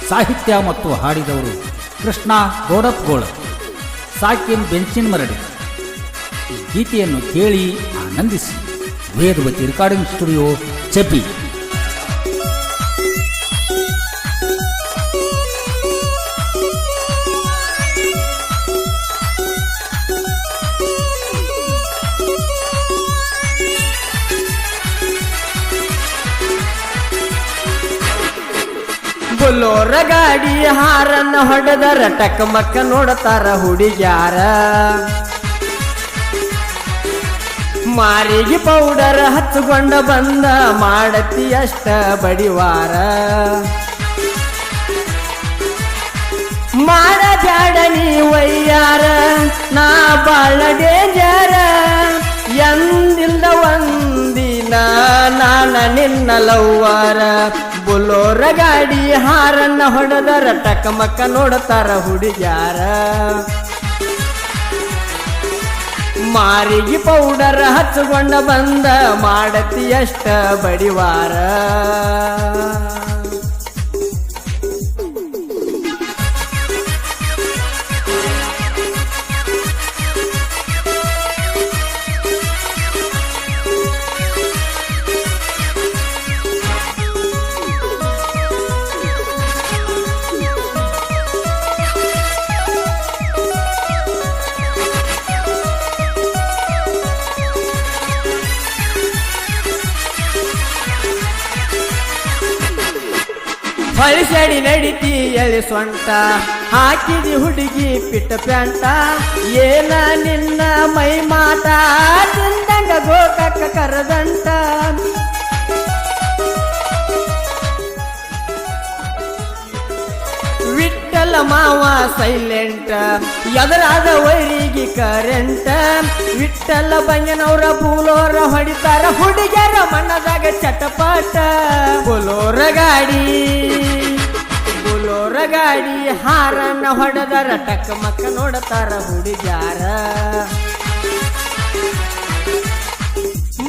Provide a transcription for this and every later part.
ಸಾಹಿತ್ಯ ಮತ್ತು ಹಾಡಿದವರು ಕೃಷ್ಣ ಗೋಡಪ್ಗೋಳ, ಸಾಕಿನ್ ಬೆಂಚಿನ ಮರಡಿ. ಈ ಗೀತೆಯನ್ನು ಕೇಳಿ ಆನಂದಿಸಿ. ವೇದವತಿ ರೆಕಾರ್ಡಿಂಗ್ ಸ್ಟುಡಿಯೋ, ಚೆಪಿ. ಬುಲೋರ ಗಾಡಿ ಹಾರನ್ನ ಹೊಡೆದರ ಟಕ್ ಮಕ್ಕ ನೋಡತಾರ ಹುಡುಗ್ಯಾರ. ಮಾರಿಗೆ ಪೌಡರ್ ಹಚ್ಕೊಂಡ ಬಂದ ಮಾಡತಿ ಅಷ್ಟ ಬಡಿವಾರ. ಮಾಡ ಬ್ಯಾಡ ನೀ ವಯ್ಯಾರ, ನಾ ಬಾಳ ಡೇಂಜರ. ಎಂದಿಲ್ದ ಒಂದಿನ ನಾನ ನಿನ್ನ ಲವ್ವಾರ. ಬುಲೋರ ಗಾಡಿ ಹಾರನ್ನ ಹೊಡೆದರ ಟಕ್ ಮಕ್ಕ ನೋಡತಾರ ಹುಡುಗ್ಯಾರ. ಮಾರಿಗೆ ಪೌಡರ್ ಹಚ್ಕೊಂಡ ಬಂದ ಮಾಡತಿ ಅಷ್ಟ ಬಡಿವಾರ. ಹೊಳಿಸಡಿ ನಡಿತಿ ಎಳಿ ಸೊಂಟ, ಹಾಕಿದಿ ಹುಡುಗಿ ಪಿಟ್ಟ ಪ್ಯಾಂಟ. ಏನ ನಿನ್ನ ಮೈ ಮಾಟ, ತಿಂದಂಗ ಗೋಕಕ್ಕ ಕರದಂಟ. ವಿಠಲ ಮಾವ ಸೈಲೆಂಟ್, ಎದರಾದ ವೈರಿಗೆ ಕರೆಂಟ. ವಿಠಲ ಬಂಗನವರ ಬುಲೋರ ಹೊಡಿತಾರ, ಹುಡುಗ್ಯಾರ ಮಣ್ಣದಾಗ ಚಟಪಟ. ಬುಲೋರ ಗಾಡಿ ಹಾರನ್ನ ಹೊಡೆದರ ಟಕ್ ಮಕ್ಕ ನೋಡತಾರ ಹುಡುಗ್ಯಾರ.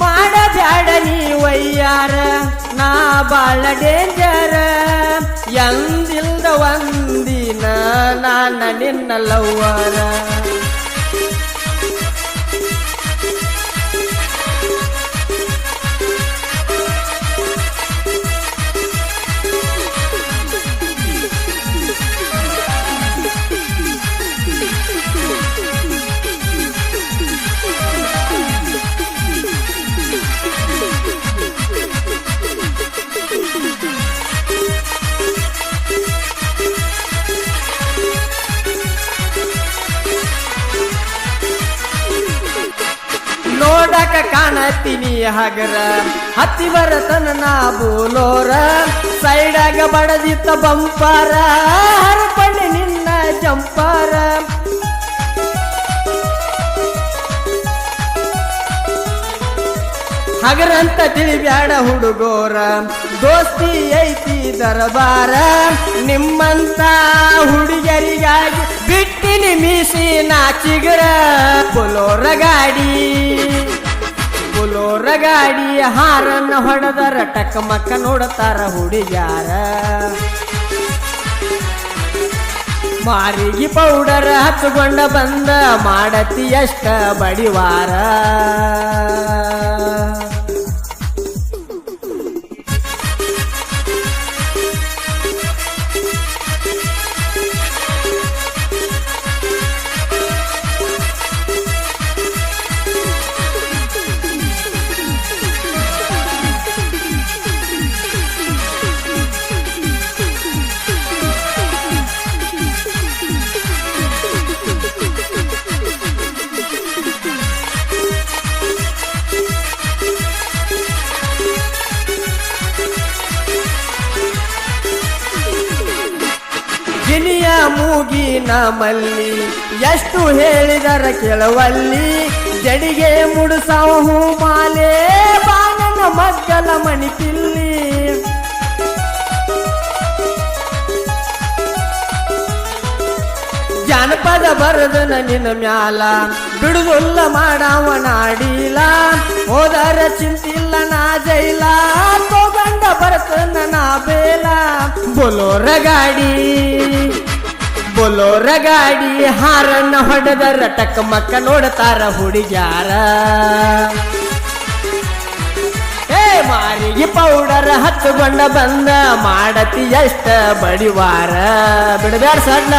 ಮಾಡ ಬ್ಯಾಡ ನೀ ವಯ್ಯಾರ, ನಾ ಬಾಳ ಡೇಂಜರ. ಎಂದಿಲ್ದ ಒಂದಿನ ನಾನ ನಿನ್ನ ಲವ್ವಾರ. ನೋಡಕ ಕಾಣತೀನಿ ಹಗರ, ಹತ್ತಿ ಬರತನ ನಾ ಬುಲೋರ. ಸೈಡಾಗ ಬಡದಿತ್ತ ಬಂಪಾರ, ಹರಪಣ್ಣಿ ನಿನ್ನ ಜಂಪಾರ. ಹಗರಂತ ತಿಳಿಬ್ಯಾಡ ಹುಡುಗೋರ, ದೋಸ್ತಿ ಐತಿ ದರಬಾರ. ನಿಮ್ಮಂತ ಹುಡುಗರಿಗಾಗಿ ಬಿಟ್ಟಿನಿ ಮೀಸಿ ನಾಚಿಗರ. ಬುಲೋರ ಗಾಡಿ ಹಾರನ್ನ ಹೊಡೆದರ ಟಕ್ ಮಕ್ಕ ನೋಡತಾರ ಹುಡುಗ್ಯಾರ. ಮಾರಿಗೆ ಪೌಡರ್ ಹಚ್ಕೊಂಡ ಬಂದ ಮಾಡತಿ ಅಷ್ಟ ಬಡಿವಾರ. ಗಿಣಿಯ ಮೂಗಿನ ಮಲ್ಲಿ, ಎಷ್ಟು ಹೇಳಿದರ ಕೆಳವಲ್ಲಿ. ಜಡಿಗೆ ಮುಡುಸಾವ ಹೂ ಮಾಲೆ, ಬಾನನ ಮಗ್ಗಲ ಮಣಿಪಿಲ್ಲಿ. ಜಾನಪದ ಬರದನ ನಿನ್ನ ಮ್ಯಾಲ, ಬಿಡುದಿಲ್ಲ ಮಾಡಾವ ನಾಡಿಲ. ಹೋದರ ಚಿಂತಿಲ್ಲ ನಾ ಜೈಲ, ತಗೊಂಡ ಬರ್ತನ ನಾ ಬೇಲ. ಬೊಲೋರ ಗಾಡಿ ಹಾರನ್ನ ಹೊಡೆದರ ಟಕ್ ಮಕ್ಕ ನೋಡ್ತಾರ ಹುಡುಗ್ಯಾರ ಮಾರಿಗೆ ಪೌಡರ್ ಹಚ್ಚುಕೊಂಡ ಬಂದ ಮಾಡತಿ ಎಷ್ಟ ಬಡಿವಾರ ಬಿಡಬ್ಯಾಡ ಸಣ್ಣ